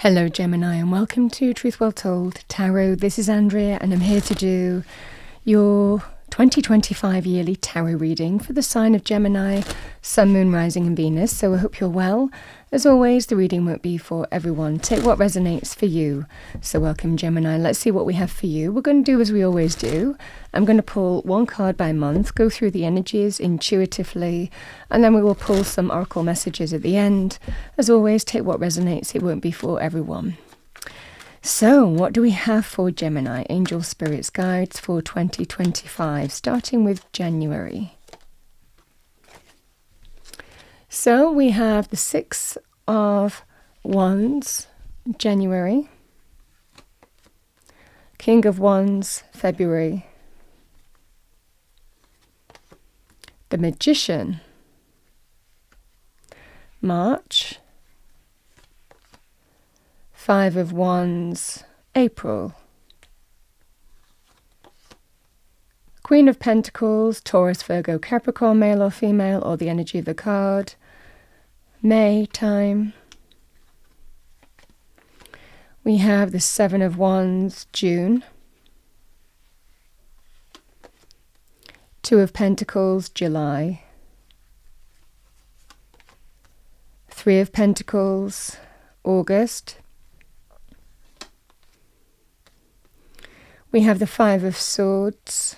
Hello Gemini and welcome to Truth Well Told Tarot. This is Andrea and I'm here to do your 2025 yearly tarot reading for the sign of Gemini, Sun, Moon, Rising and Venus. So I hope you're well. As always, the reading won't be for everyone. Take what resonates for you. So welcome Gemini. Let's see what we have for you. We're going to do as we always do. I'm going to pull one card by month, go through the energies intuitively, and then we will pull some oracle messages at the end. As always, take what resonates. It won't be for everyone. So, what do we have for Gemini? Angel Spirits Guides for 2025, starting with January. So, we have the Six of Wands, January. King of Wands, February. The Magician, March. Five of Wands, April. Queen of Pentacles, Taurus, Virgo, Capricorn, male or female, or the energy of the card, May time. We have the Seven of Wands, June. Two of Pentacles, July. Three of Pentacles, August. We have the Five of Swords,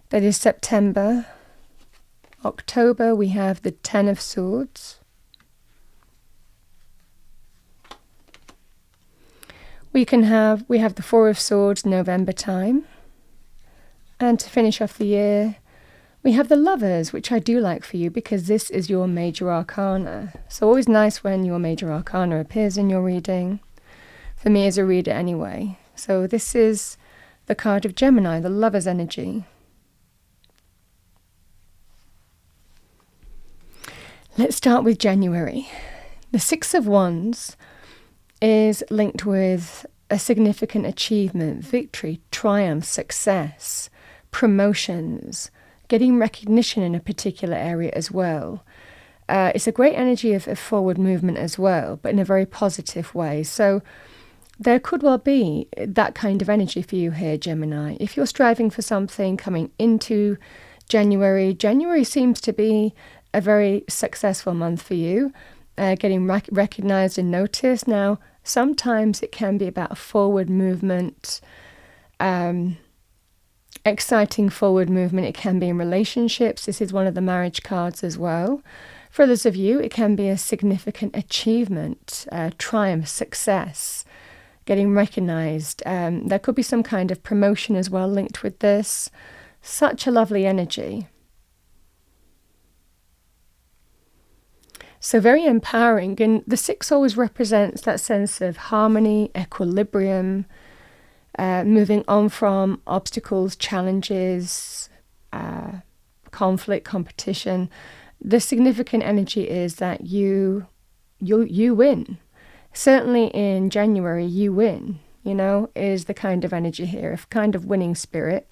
that is September. October, we have the Ten of Swords. We have the Four of Swords, November time. And to finish off the year, we have the Lovers, which I do like for you because this is your major arcana. So always nice when your major arcana appears in your reading. For me as a reader anyway. So this is the card of Gemini, the Lover's energy. Let's start with January. The Six of Wands is linked with a significant achievement, victory, triumph, success, promotions, getting recognition in a particular area as well. It's a great energy of forward movement as well, but in a very positive way. So there could well be that kind of energy for you here, Gemini. If you're striving for something coming into January, January seems to be a very successful month for you, getting recognized and noticed. Now, sometimes it can be about forward movement, exciting forward movement. It can be in relationships. This is one of the marriage cards as well. For others of you, it can be a significant achievement, triumph, success, getting recognized. There could be some kind of promotion as well linked with this. Such a lovely energy. So very empowering. And the Six always represents that sense of harmony, equilibrium, moving on from obstacles, challenges, conflict, competition. The significant energy is that you win. Certainly in January, you win, is the kind of energy here, a kind of winning spirit.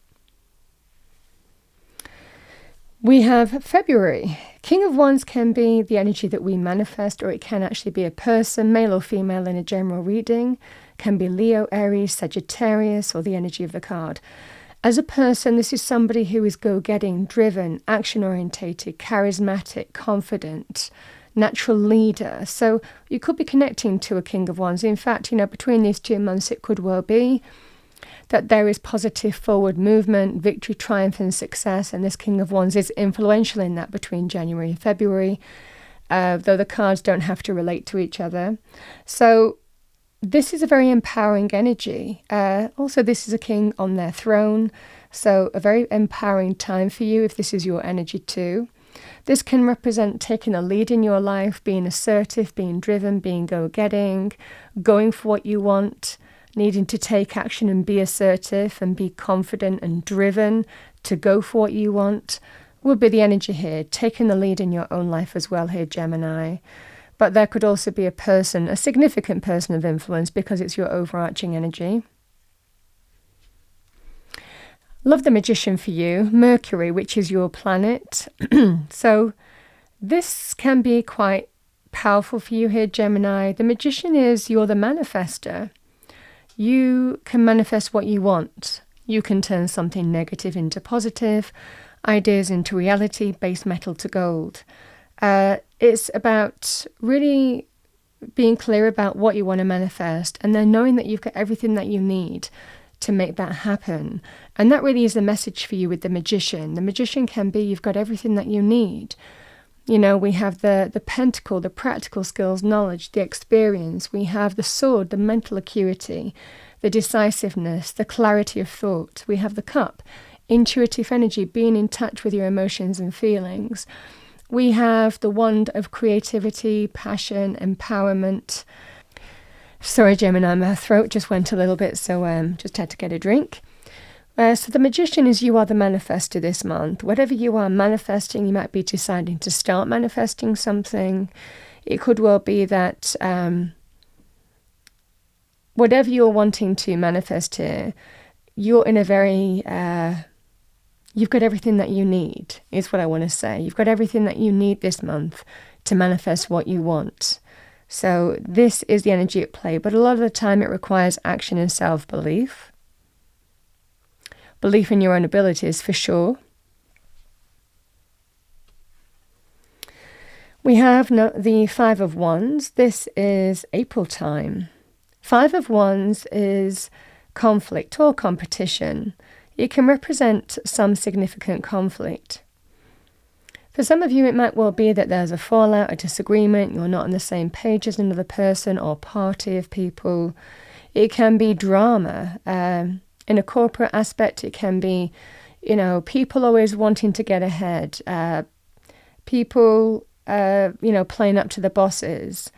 We have February. King of Wands can be the energy that we manifest, or it can actually be a person, male or female in a general reading. Can be Leo, Aries, Sagittarius, or the energy of the card. As a person, this is somebody who is go-getting, driven, action-orientated, charismatic, confident, natural leader. So you could be connecting to a King of Wands. In fact, between these 2 months, it could well be that there is positive forward movement, victory, triumph and success, and this King of Wands is influential in that between January and February, though the cards don't have to relate to each other. So this is a very empowering energy. Also, this is a king on their throne, so a very empowering time for you if this is your energy too. This can represent taking a lead in your life, being assertive, being driven, being go-getting, going for what you want, needing to take action and be assertive and be confident and driven to go for what you want will be the energy here, taking the lead in your own life as well here, Gemini. But there could also be a person, a significant person of influence because it's your overarching energy. Love the Magician for you, Mercury, which is your planet. So this can be quite powerful for you here, Gemini. The Magician is you're the manifester. You can manifest what you want. You can turn something negative into positive, ideas into reality, base metal to gold. It's about really being clear about what you want to manifest, and then knowing that you've got everything that you need to make that happen. And that really is the message for you with the Magician. The Magician can be you've got everything that you need. You know, we have the pentacle, the practical skills, knowledge, the experience. We have the sword, the mental acuity, the decisiveness, the clarity of thought. We have the cup, intuitive energy, being in touch with your emotions and feelings. We have the wand of creativity, passion, empowerment. Sorry, Gemini, my throat just went a little bit, so just had to get a drink. So the Magician is you are the manifester this month. Whatever you are manifesting, you might be deciding to start manifesting something. It could well be that whatever you're wanting to manifest here, you're in a very... you've got everything that you need, is what I want to say. You've got everything that you need this month to manifest what you want. So this is the energy at play, but a lot of the time it requires action and self-belief. Belief in your own abilities, for sure. We have the Five of Wands. This is April time. Five of Wands is conflict or competition. It can represent some significant conflict. For some of you, it might well be that there's a fallout, a disagreement, you're not on the same page as another person or party of people. It can be drama. In a corporate aspect, it can be, you know, people always wanting to get ahead. People, playing up to the bosses.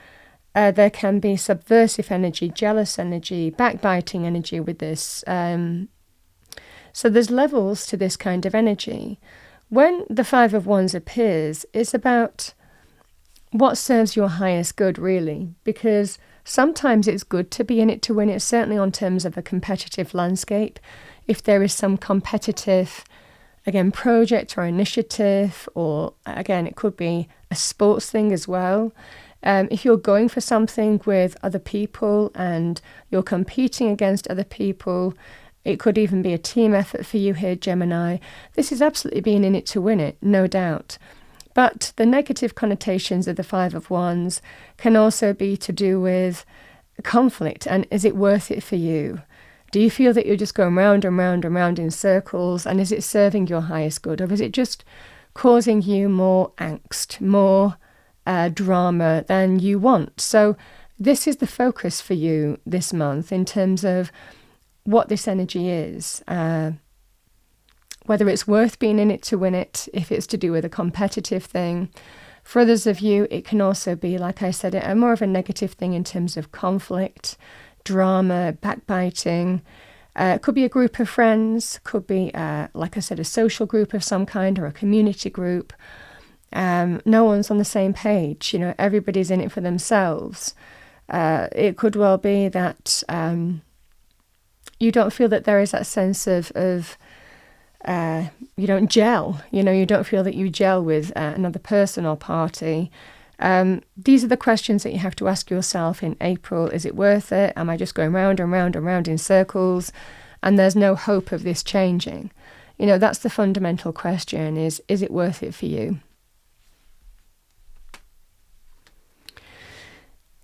There can be subversive energy, jealous energy, backbiting energy with this. So there's levels to this kind of energy. When the Five of Wands appears, it's about what serves your highest good, really, because sometimes it's good to be in it to win it, certainly on terms of a competitive landscape. If there is some competitive, again, project or initiative, or again, it could be a sports thing as well. If you're going for something with other people and you're competing against other people, it could even be a team effort for you here, Gemini. This is absolutely being in it to win it, no doubt. But the negative connotations of the Five of Wands can also be to do with conflict. And is it worth it for you? Do you feel that you're just going round and round and round in circles? And is it serving your highest good? Or is it just causing you more angst, more drama than you want? So this is the focus for you this month in terms of what this energy is. Whether it's worth being in it to win it, if it's to do with a competitive thing. For others of you, it can also be, like I said, a more of a negative thing in terms of conflict, drama, backbiting. It could be a group of friends, could be, like I said, a social group of some kind or a community group. No one's on the same page, everybody's in it for themselves. It could well be that you don't feel that there is that sense of you don't gel, you don't feel that you gel with another person or party. These are the questions that you have to ask yourself in April. Is it worth it? Am I just going round and round and round in circles? And there's no hope of this changing. That's the fundamental question is it worth it for you?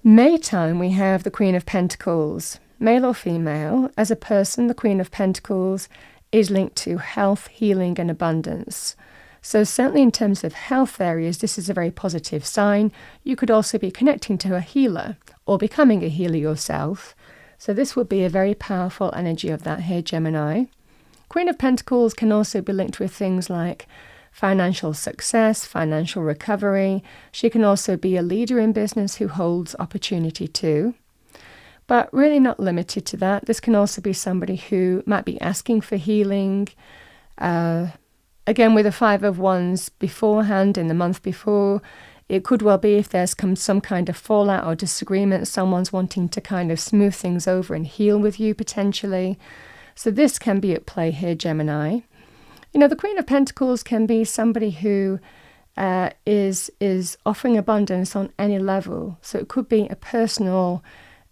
May time, we have the Queen of Pentacles. Male or female, as a person, the Queen of Pentacles is linked to health, healing, and abundance. So certainly in terms of health areas, this is a very positive sign. You could also be connecting to a healer or becoming a healer yourself. So this would be a very powerful energy of that here, Gemini. Queen of Pentacles can also be linked with things like financial success, financial recovery. She can also be a leader in business who holds opportunity too. But really not limited to that. This can also be somebody who might be asking for healing. Again, with the Five of Wands beforehand, in the month before, it could well be if there's some kind of fallout or disagreement, someone's wanting to kind of smooth things over and heal with you potentially. So this can be at play here, Gemini. The Queen of Pentacles can be somebody who is offering abundance on any level. So it could be a personal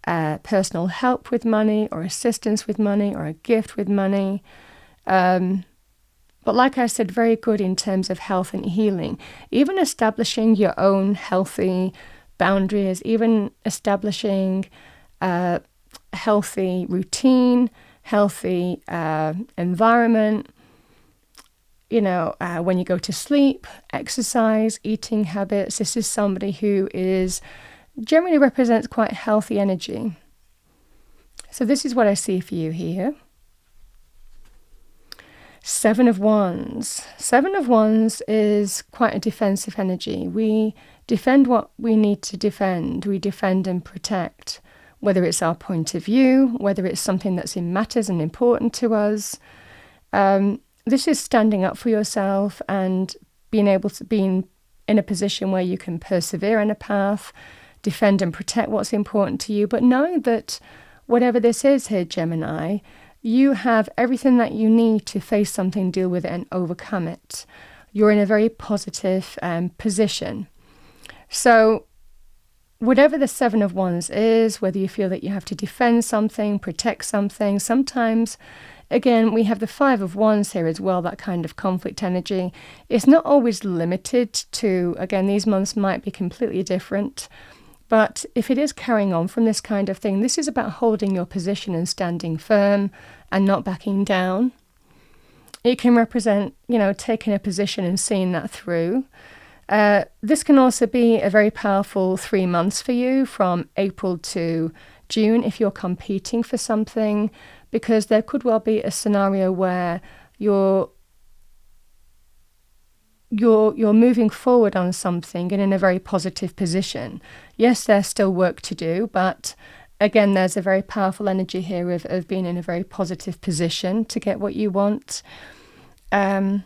help with money, or assistance with money, or a gift with money. But like I said, very good in terms of health and healing. Even establishing your own healthy boundaries, even establishing a healthy routine, healthy environment. When you go to sleep, exercise, eating habits. This is somebody who generally represents quite healthy energy. So this is what I see for you here. 7 of Wands. 7 of Wands is quite a defensive energy. We defend what we need to defend. We defend and protect, whether it's our point of view, whether it's something that's matters and important to us. This is standing up for yourself and being able to be in a position where you can persevere in a path, defend and protect what's important to you, but knowing that whatever this is here, Gemini, you have everything that you need to face something, deal with it, and overcome it. You're in a very positive position. So whatever the 7 of Wands is, whether you feel that you have to defend something, protect something, sometimes, again, we have the 5 of Wands here as well, that kind of conflict energy. It's not always limited to, again, these months might be completely different. But if it is carrying on from this kind of thing, this is about holding your position and standing firm and not backing down. It can represent, taking a position and seeing that through. This can also be a very powerful 3 months for you, from April to June, if you're competing for something, because there could well be a scenario where you're moving forward on something and in a very positive position. Yes, there's still work to do, but again, there's a very powerful energy here of being in a very positive position to get what you want. But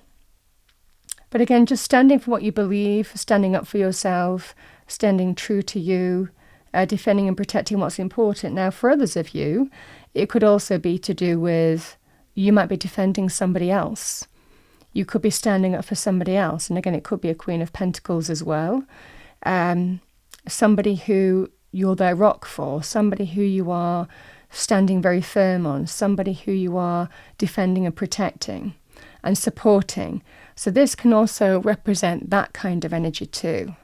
again, just standing for what you believe, standing up for yourself, standing true to you, defending and protecting what's important. Now, for others of you, it could also be to do with, you might be defending somebody else. You could be standing up for somebody else. And again, it could be a Queen of Pentacles as well. Somebody who you're their rock for, somebody who you are standing very firm on, somebody who you are defending and protecting and supporting. So this can also represent that kind of energy too.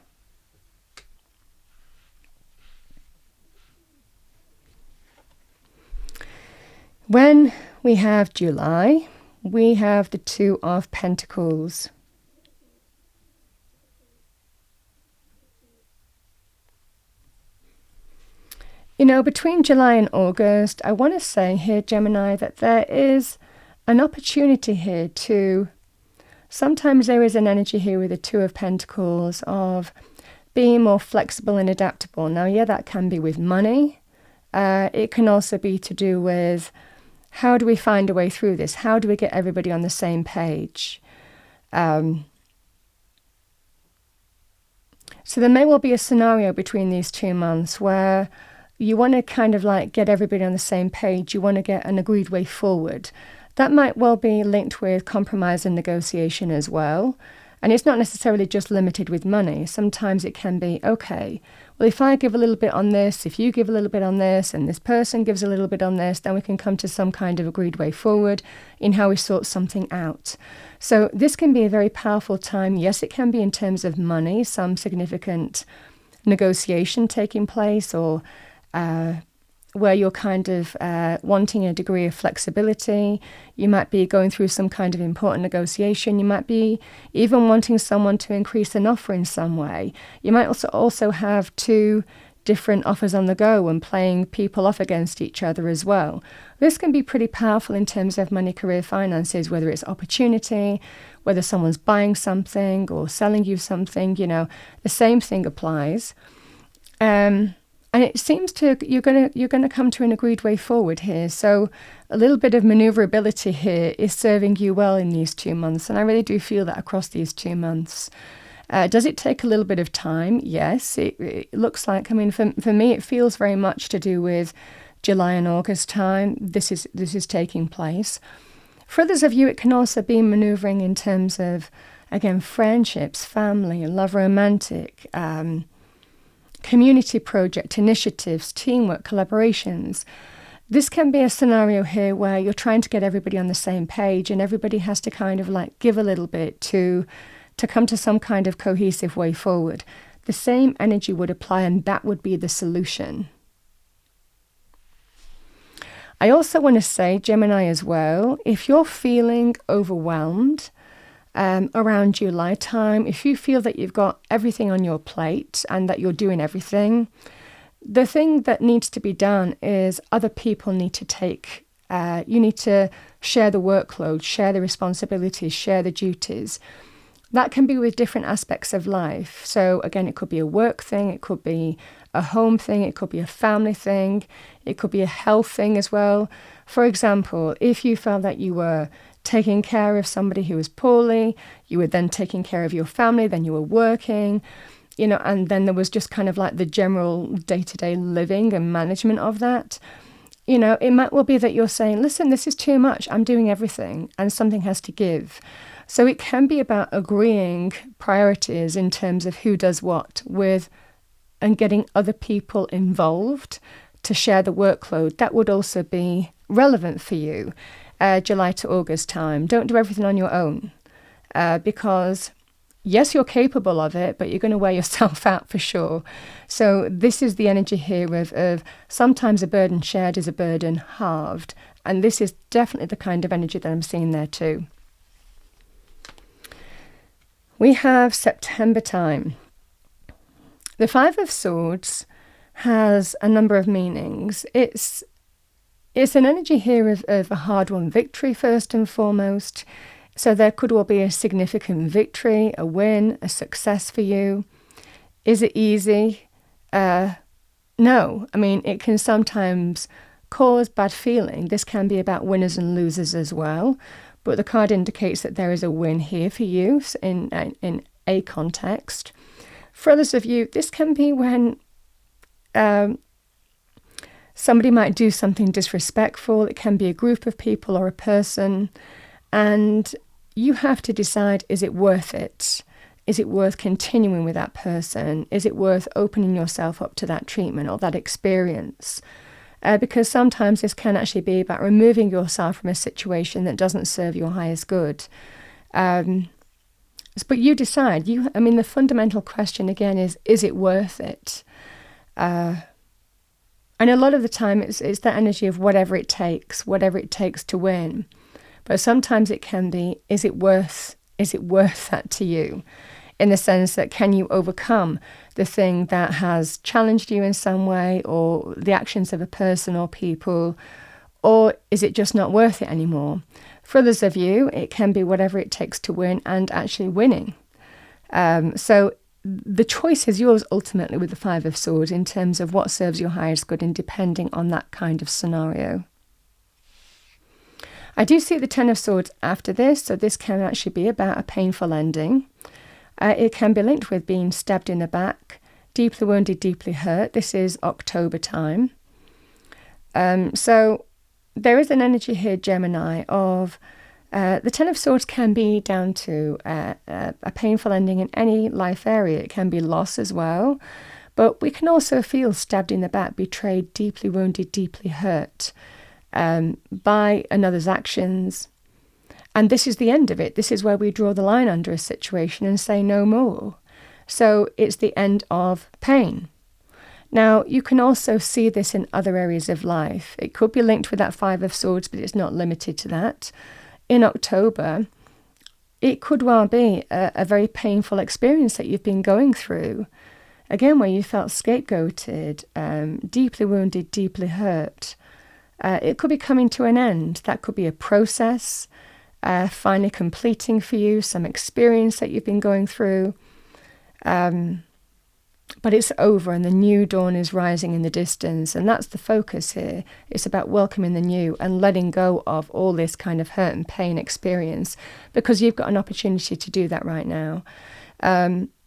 When we have July, we have the 2 of Pentacles. Between July and August, I want to say here, Gemini, that there is an opportunity here to, sometimes there is an energy here with the 2 of Pentacles of being more flexible and adaptable. Now, yeah, that can be with money. It can also be to do with, how do we find a way through this? How do we get everybody on the same page? So there may well be a scenario between these 2 months where you want to kind of like get everybody on the same page. You want to get an agreed way forward. That might well be linked with compromise and negotiation as well. And it's not necessarily just limited with money. Sometimes it can be, okay, well, if I give a little bit on this, if you give a little bit on this, and this person gives a little bit on this, then we can come to some kind of agreed way forward in how we sort something out. So this can be a very powerful time. Yes, it can be in terms of money, some significant negotiation taking place, or where you're kind of wanting a degree of flexibility. You might be going through some kind of important negotiation. You might be even wanting someone to increase an offer in some way. You might also have 2 different offers on the go and playing people off against each other as well. This can be pretty powerful in terms of money, career, finances, whether it's opportunity, whether someone's buying something or selling you something, the same thing applies. And it seems you're gonna come to an agreed way forward here. So a little bit of maneuverability here is serving you well in these 2 months, and I really do feel that across these 2 months. Does it take a little bit of time? Yes, it looks like. I mean, for me, it feels very much to do with July and August time. This is taking place. For others of you, it can also be maneuvering in terms of Again, friendships, family, love, romantic, community project, initiatives, teamwork, collaborations. This can be a scenario here where you're trying to get everybody on the same page and everybody has to kind of like give a little bit to come to some kind of cohesive way forward. The same energy would apply, and that would be the solution. I also want to say, Gemini as well, if you're feeling overwhelmed around July time, if you feel that you've got everything on your plate and that you're doing everything, the thing that needs to be done is other people need to take, you need to share the workload, share the responsibilities, share the duties. That can be with different aspects of life. So again, it could be a work thing, it could be a home thing, it could be a family thing, it could be a health thing as well. For example, if you felt that you were taking care of somebody who was poorly, you were then taking care of your family, then you were working, and then there was just kind of like the general day-to-day living and management of that. It might well be that you're saying, listen, this is too much, I'm doing everything, and something has to give. So it can be about agreeing priorities in terms of who does what with, and getting other people involved to share the workload. That would also be relevant for you, July to August time. Don't do everything on your own because yes, you're capable of it, but you're going to wear yourself out for sure. So this is the energy here of sometimes a burden shared is a burden halved. And this is definitely the kind of energy that I'm seeing there too. We have September time. The Five of Swords has a number of meanings. It's an energy here of a hard-won victory first and foremost. So there could well be a significant victory, a win, a success for you. Is it easy? No. I mean, it can sometimes cause bad feeling. This can be about winners and losers as well. But the card indicates that there is a win here for you in a context. For others of you, this can be when somebody might do something disrespectful. It can be a group of people or a person. And you have to decide, is it worth it? Is it worth continuing with that person? Is it worth opening yourself up to that treatment or that experience? Because sometimes this can actually be about removing yourself from a situation that doesn't serve your highest good. But you decide. The fundamental question again is it worth it? And a lot of the time it's that energy of whatever it takes to win. But sometimes it can be, is it worth that to you? In the sense that, can you overcome the thing that has challenged you in some way, or the actions of a person or people, or is it just not worth it anymore? For others of you, it can be whatever it takes to win and actually winning. So the choice is yours ultimately with the Five of Swords in terms of what serves your highest good and depending on that kind of scenario. I do see the Ten of Swords after this, so this can actually be about a painful ending. It can be linked with being stabbed in the back, deeply wounded, deeply hurt. This is October time. So there is an energy here, Gemini, of the Ten of Swords can be down to a painful ending in any life area. It can be loss as well. But we can also feel stabbed in the back, betrayed, deeply wounded, deeply hurt by another's actions. And this is the end of it. This is where we draw the line under a situation and say no more. So it's the end of pain. Now, you can also see this in other areas of life. It could be linked with that Five of Swords, but it's not limited to that. In October, it could well be a very painful experience that you've been going through. Again, where you felt scapegoated, deeply wounded, deeply hurt. It could be coming to an end. That could be a process, finally completing for you, some experience that you've been going through. But it's over and the new dawn is rising in the distance. And that's the focus here. It's about welcoming the new and letting go of all this kind of hurt and pain experience, because you've got an opportunity to do that right now.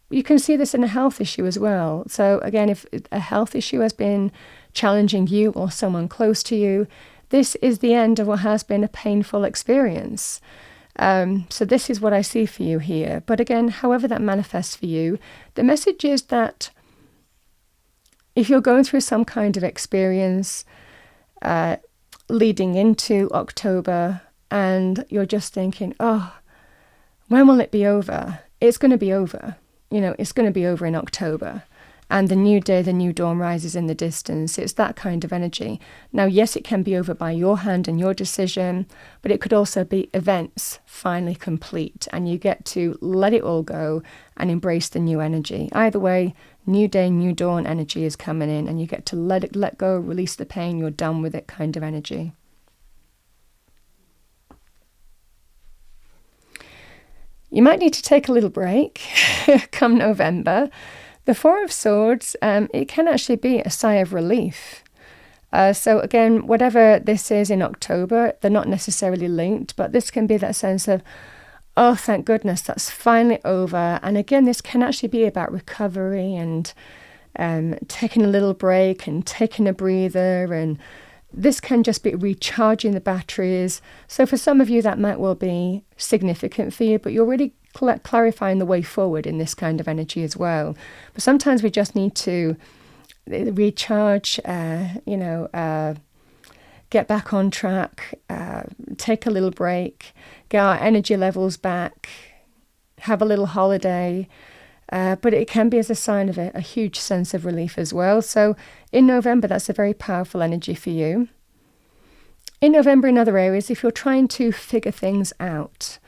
You can see this in a health issue as well. So again, if a health issue has been challenging you or someone close to you, this is the end of what has been a painful experience. So this is what I see for you here. But again, however that manifests for you, the message is that if you're going through some kind of experience leading into October and you're just thinking, oh, when will it be over? It's going to be over. It's going to be over in October. And the new day, the new dawn rises in the distance. It's that kind of energy. Now, yes, it can be over by your hand and your decision, but it could also be events finally complete and you get to let it all go and embrace the new energy. Either way, new day, new dawn energy is coming in and you get to let go, release the pain, you're done with it kind of energy. You might need to take a little break come November. The Four of Swords, it can actually be a sigh of relief. So again, whatever this is in October, they're not necessarily linked, but this can be that sense of, oh, thank goodness, that's finally over. And again, this can actually be about recovery and taking a little break and taking a breather. And this can just be recharging the batteries. So for some of you, that might well be significant for you, but you're really clarifying the way forward in this kind of energy as well. But sometimes we just need to recharge, get back on track, take a little break, get our energy levels back, have a little holiday. But it can be as a sign of a huge sense of relief as well. So in November, that's a very powerful energy for you. In November, in other areas, if you're trying to figure things out,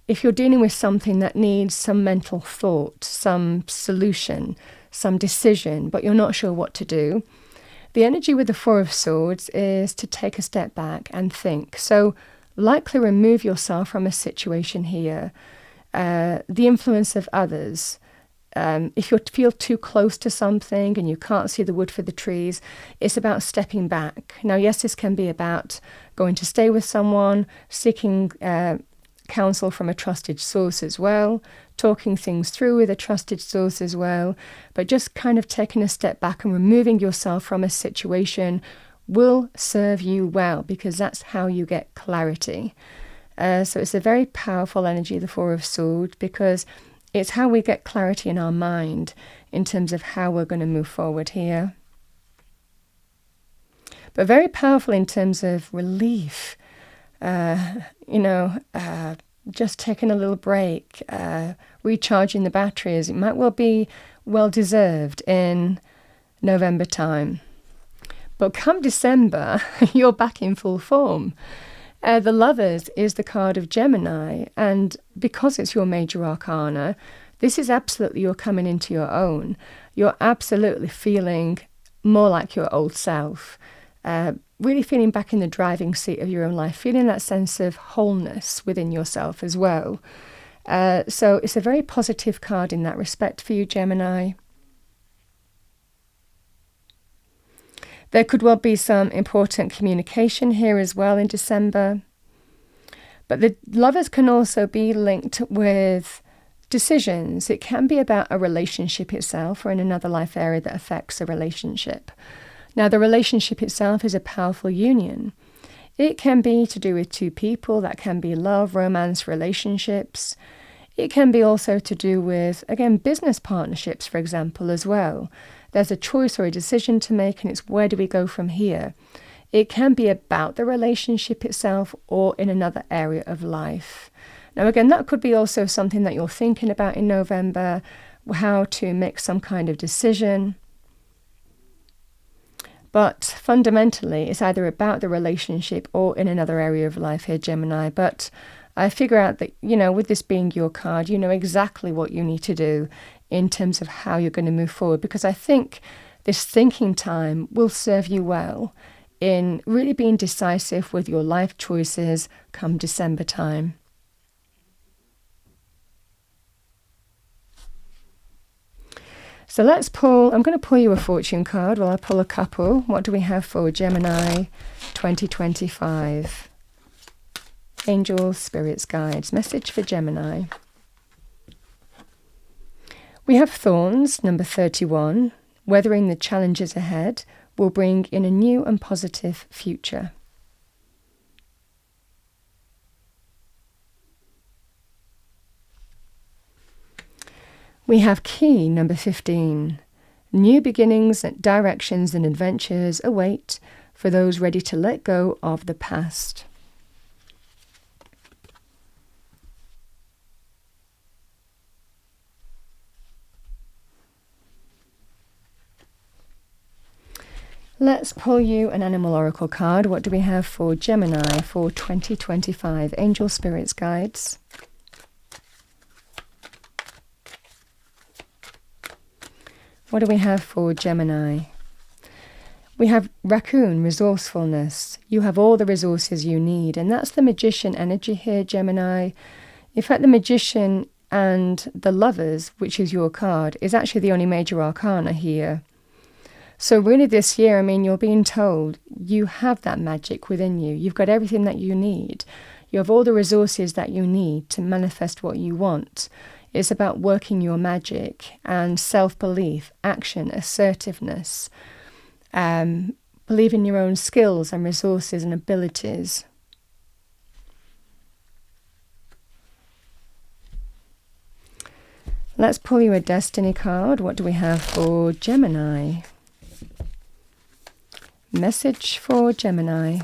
if you're dealing with something that needs some mental thought, some solution, some decision, but you're not sure what to do, the energy with the Four of Swords is to take a step back and think. So likely remove yourself from a situation here. The influence of others. If you feel too close to something and you can't see the wood for the trees, it's about stepping back. Now, yes, this can be about going to stay with someone, seeking counsel from a trusted source as well, talking things through with a trusted source as well, but just kind of taking a step back and removing yourself from a situation will serve you well, because that's how you get clarity. So it's a very powerful energy, the Four of Swords, because it's how we get clarity in our mind in terms of how we're going to move forward here. But very powerful in terms of relief. Just taking a little break, recharging the batteries. It might well be well deserved in November time. But come December, you're back in full form. The Lovers is the card of Gemini, and because it's your major arcana, this is absolutely you're coming into your own. You're absolutely feeling more like your old self, really feeling back in the driving seat of your own life, feeling that sense of wholeness within yourself as well. So it's a very positive card in that respect for you, Gemini. There could well be some important communication here as well in December. But the Lovers can also be linked with decisions. It can be about a relationship itself or in another life area that affects a relationship. Now, the relationship itself is a powerful union. It can be to do with two people. That can be love, romance, relationships. It can be also to do with, again, business partnerships, for example, as well. There's a choice or a decision to make, and it's where do we go from here? It can be about the relationship itself or in another area of life. Now, again, that could be also something that you're thinking about in November, how to make some kind of decision. But fundamentally, it's either about the relationship or in another area of life here, Gemini. But I figure out that, with this being your card, you know exactly what you need to do in terms of how you're going to move forward, because I think this thinking time will serve you well in really being decisive with your life choices come December time. So I'm going to pull you a fortune card. Well, I'll pull a couple. What do we have for Gemini 2025? Angels, spirits, guides. Message for Gemini. We have Thorns, number 31. Weathering the challenges ahead will bring in a new and positive future. We have key number 15. New beginnings, directions and adventures await for those ready to let go of the past. Let's pull you an animal oracle card. What do we have for Gemini for 2025? Angel Spirits Guides. What do we have for Gemini? We have raccoon, resourcefulness. You have all the resources you need. And that's the magician energy here, Gemini. In fact, the magician and the lovers, which is your card, is actually the only major arcana here. So really this year, I mean, you're being told you have that magic within you. You've got everything that you need. You have all the resources that you need to manifest what you want. It's about working your magic and self-belief, action, assertiveness, believe in your own skills and resources and abilities. Let's pull you a destiny card. What do we have for Gemini? Message for Gemini.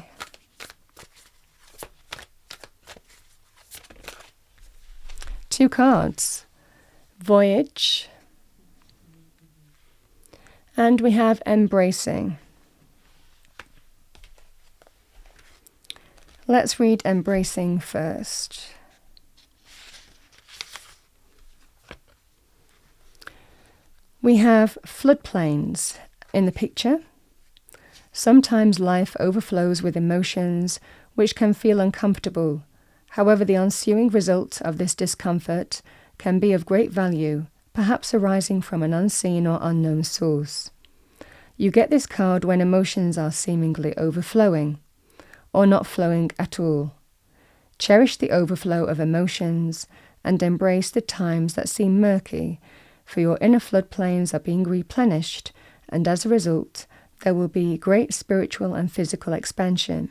Two cards. Voyage. And we have embracing. Let's read embracing first. We have floodplains in the picture. Sometimes life overflows with emotions which can feel uncomfortable. However, the ensuing result of this discomfort can be of great value, perhaps arising from an unseen or unknown source. You get this card when emotions are seemingly overflowing, or not flowing at all. Cherish the overflow of emotions and embrace the times that seem murky, for your inner floodplains are being replenished, and as a result, there will be great spiritual and physical expansion.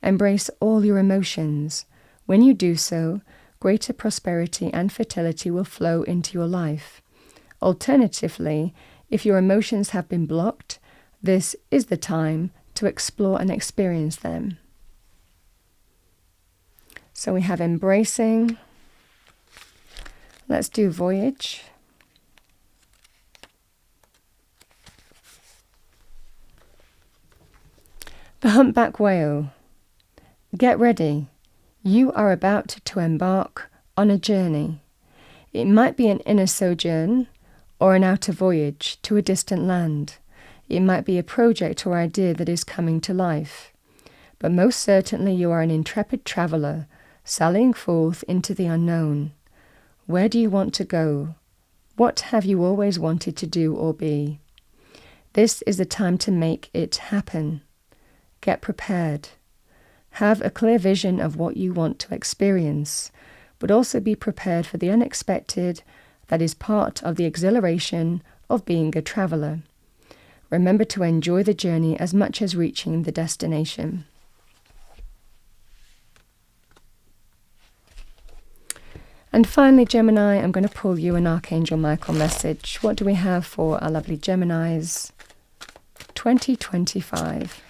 Embrace all your emotions. When you do so, greater prosperity and fertility will flow into your life. Alternatively, if your emotions have been blocked, this is the time to explore and experience them. So we have embracing. Let's do voyage. The humpback whale. Get ready. You are about to embark on a journey. It might be an inner sojourn or an outer voyage to a distant land. It might be a project or idea that is coming to life. But most certainly you are an intrepid traveller, sallying forth into the unknown. Where do you want to go? What have you always wanted to do or be? This is the time to make it happen. Get prepared. Have a clear vision of what you want to experience, but also be prepared for the unexpected that is part of the exhilaration of being a traveller. Remember to enjoy the journey as much as reaching the destination. And finally, Gemini, I'm going to pull you an Archangel Michael message. What do we have for our lovely Geminis 2025?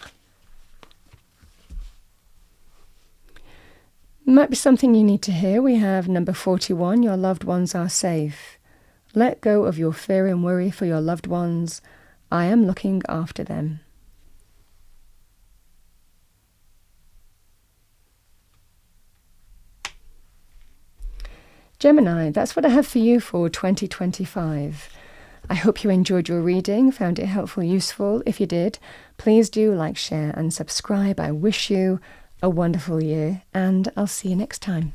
Might be something you need to hear. We have number 41, your loved ones are safe. Let go of your fear and worry for your loved ones. I am looking after them. Gemini, that's what I have for you for 2025. I hope you enjoyed your reading, found it helpful, useful. If you did, please do like, share and subscribe. I wish you a wonderful year, and I'll see you next time.